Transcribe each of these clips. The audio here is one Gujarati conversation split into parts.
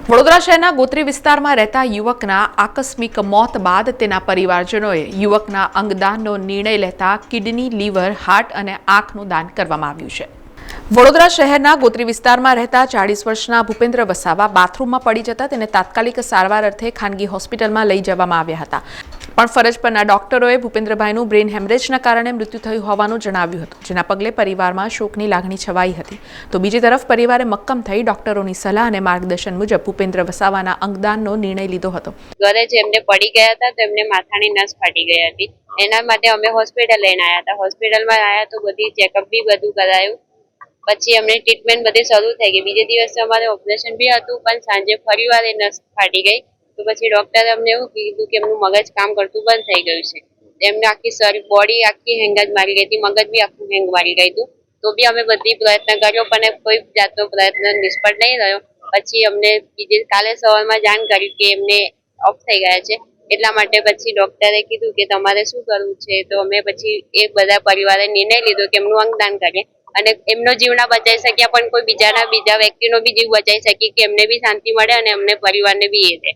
વડોદરા શહેરના ગોત્રી વિસ્તારમાં રહેતા યુવકના આકસ્મિક મોત બાદ તેના પરિવારજનોએ યુવકના અંગદાનનો નિર્ણય લેતા કિડની, લીવર, હાર્ટ અને આંખનું દાન કરવામાં આવ્યું છે। વડોદરા શહેરના ગોત્રી વિસ્તારમાં રહેતા 40 વર્ષના ભૂપેન્દ્ર વસાવા બાથરૂમમાં પડી જતા તેને તાત્કાલિક સારવાર અર્થે ખાનગી હોસ્પિટલમાં લઈ જવામાં આવ્યા હતા, પણ ફરજ પરના ડોક્ટરોએ ભૂપેન્દ્રભાઈનું બ્રેન હેમરેજના કારણે મૃત્યુ થયું હોવાનું જણાવ્યું હતું, જેના પગલે પરિવારમાં શોકની લાગણી છવાઈ હતી। તો બીજી તરફ પરિવારે મક્કમ થઈ ડોક્ટરોની સલાહ અને માર્ગદર્શન મુજબ ભૂપેન્દ્ર વસાવાના અંગદાનનો નિર્ણય લીધો હતો। ઘરે જેમને પડી ગયા હતા તેમને માથાની નસ ફાટી ગઈ હતી, એના માટે અમે હોસ્પિટલ લઈને આવ્યા હતા। હોસ્પિટલમાં આવ્યા તો બધી ચેકઅપ બી બધું કરાયું, પછી અમને ટ્રીટમેન્ટ બધી શરૂ થઈ ગઈ। બીજે દિવસે અમારે ઓપરેશન બી હતું, પણ સાંજે ફરીવાર એ નસ ફાટી ગઈ। તો પછી ડોક્ટરે અમને એવું કીધું કે એમનું મગજ કામ કરતું બંધ થઈ ગયું છે। એમને આખી શરીર બોડી આખી હેંગ જ મારી ગઈ હતી, મગજ બી આખું હેંગ મારી ગયું હતું। તો બી અમે બધી પ્રયત્ન કર્યો, પણ કોઈ જાતનો પ્રયત્ન નિષ્ફળ નહીં રહ્યો। પછી અમને બીજે કાલે સવારમાં જાણ કરી કે એમને ઓફ થઈ ગયા છે, એટલા માટે પછી ડોક્ટરે કીધું કે તમારે શું કરવું છે। તો અમે પછી એ બધા પરિવારે નિર્ણય લીધો કે એમનું અંગદાન કરીએ અને એમનો જીવ ના બચાવી શક્યા પણ કોઈ બીજા વ્યક્તિનો બી જીવ બચાવી શકીએ કે એમને બી શાંતિ મળે અને અમને પરિવારને બી એ દે।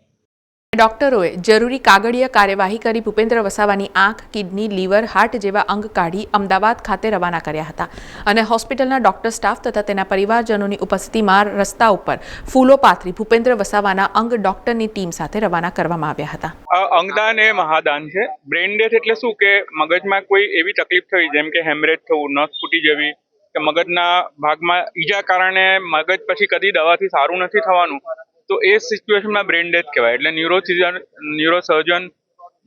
ડોક્ટરોએ જરૂરી કાગળીય કાર્યવાહી કરી ભૂપેન્દ્ર વસાવાની આંખ, કિડની, લીવર, હાર્ટ જેવા અંગ કાઢી અમદાવાદ ખાતે રવાના કર્યા હતા અને હોસ્પિટલના ડોક્ટર સ્ટાફ તથા તેના પરિવારજનોની ઉપસ્થિતિમાં રસ્તા ઉપર ફૂલો પાથરી ભૂપેન્દ્ર વસાવાના અંગ ડોક્ટરની ટીમ સાથે રવાના કરવામાં આવ્યા હતા। અંગદાન એ મહાદાન છે। બ્રેન ડેથ એટલે શું કે મગજમાં કોઈ એવી તકલીફ થઈ, જેમ કે હેમરેજ થવું, નસ ફૂટી જવી કે મગજના ભાગમાં ઈજા કારણે મગજ પછી કદી દવાથી સારું નથી થવાનું, તો એ સિચ્યુએશનમાં બ્રેન ડેથ કહેવાય। એટલે ન્યુરોસર્જન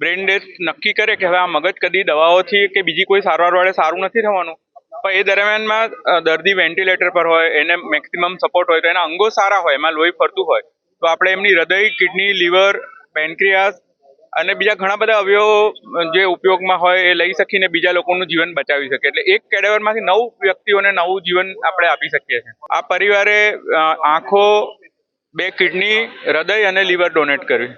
બ્રેન ડેથ નક્કી કરે કે હવે આ મગજ કદી દવાઓથી કે બીજી કોઈ સારવાર વડે સારું નથી થવાનું, પણ એ દરમિયાનમાં દર્દી વેન્ટિલેટર પર હોય, એને મેક્સિમમ સપોર્ટ હોય, તો એના અંગો સારા હોય, એમાં લોહી ફરતું હોય, તો આપણે એમની હૃદય, કિડની, લીવર, પેન્ક્રિયાસ અને બીજા ઘણા બધા અવયવો જે ઉપયોગમાં હોય એ લઈ શકીને બીજા લોકોનું જીવન બચાવી શકીએ। એટલે એક કેડેવરમાંથી 9 વ્યક્તિઓને નવું જીવન આપણે આપી શકીએ છીએ। આ પરિવારે આંખો, 2 કિડની, હૃદય અને લીવર ડોનેટ કર્યું।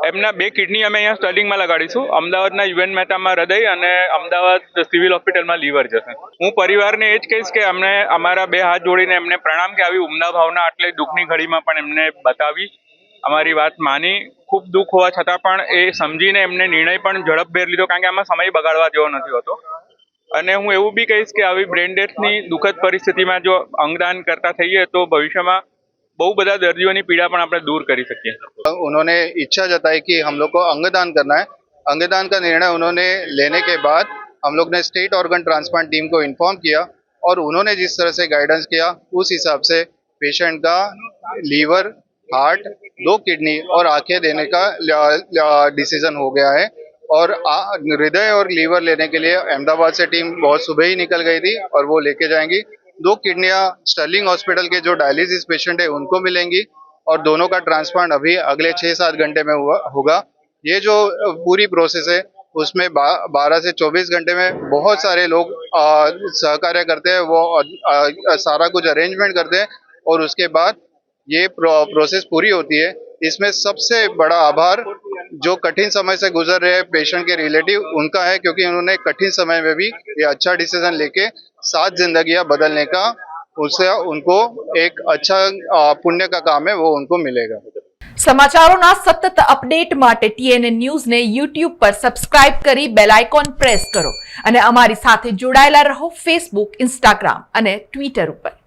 એમના 2 કિડની અમે અહીંયા સ્ટર્લિંગમાં લગાડીશું, અમદાવાદના યુએન મહેતામાં હૃદય અને અમદાવાદ સિવિલ હોસ્પિટલમાં લીવર જશે। હું પરિવારને એ જ કહીશ કે અમને અમારા 2 હાથ જોડીને એમને પ્રણામ કે આવી ઉમદા ભાવના આટલી દુઃખની ઘડીમાં પણ એમને બતાવી, અમારી વાત માની। ખૂબ દુઃખ હોવા છતાં પણ એ સમજીને એમને નિર્ણય પણ ઝડપભેર લીધો, કારણ કે આમાં સમય બગાડવા જેવો નથી હોતો। અને હું એવું બી કહીશ કે આવી બ્રેન ડેથની દુઃખદ પરિસ્થિતિમાં જો અંગદાન કરતા થઈએ તો ભવિષ્યમાં बहुत बड़ा दर्दियों पीड़ा पण આપણે दूर कर सकिए। उन्होंने इच्छा जताई कि हम लोग को अंगदान करना है। अंगदान का निर्णय उन्होंने लेने के बाद हम लोग ने स्टेट ऑर्गन ट्रांसप्लांट टीम को इन्फॉर्म किया और उन्होंने जिस तरह से गाइडेंस किया उस हिसाब से पेशेंट का लीवर, हार्ट, 2 किडनी और आंखें देने का डिसीजन हो गया है। और हृदय और लीवर लेने के लिए अहमदाबाद से टीम बहुत सुबह ही निकल गई थी और वो लेके जाएंगी। 2 किडनियां स्टर्लिंग हॉस्पिटल के जो डायलिसिस पेशेंट है उनको मिलेंगी और दोनों का ट्रांसप्लांट अभी अगले 6-7 घंटे में होगा। ये जो पूरी प्रोसेस है उसमें 12 से 24 घंटे में बहुत सारे लोग सहकार्य करते हैं, वो सारा कुछ अरेंजमेंट करते हैं और उसके बाद ये प्रोसेस पूरी होती है। इसमें सबसे बड़ा आभार जो कठिन समय से गुजर रहे पेशेंट के रिलेटिव उनका है, क्योंकि उन्होंने कठिन समय में भी ये अच्छा डिसीजन लेके 7 जिंदगियां बदलने का उससे उनको एक अच्छा पुण्य का काम है वो उनको मिलेगा। સમાચારોના સતત અપડેટ માટે TNN ન્યૂઝને YouTube પર સબસ્ક્રાઇબ કરી બેલ આઇકોન પ્રેસ કરો અને અમારી સાથે જોડાયેલા રહો Facebook, Instagram અને Twitter ઉપર।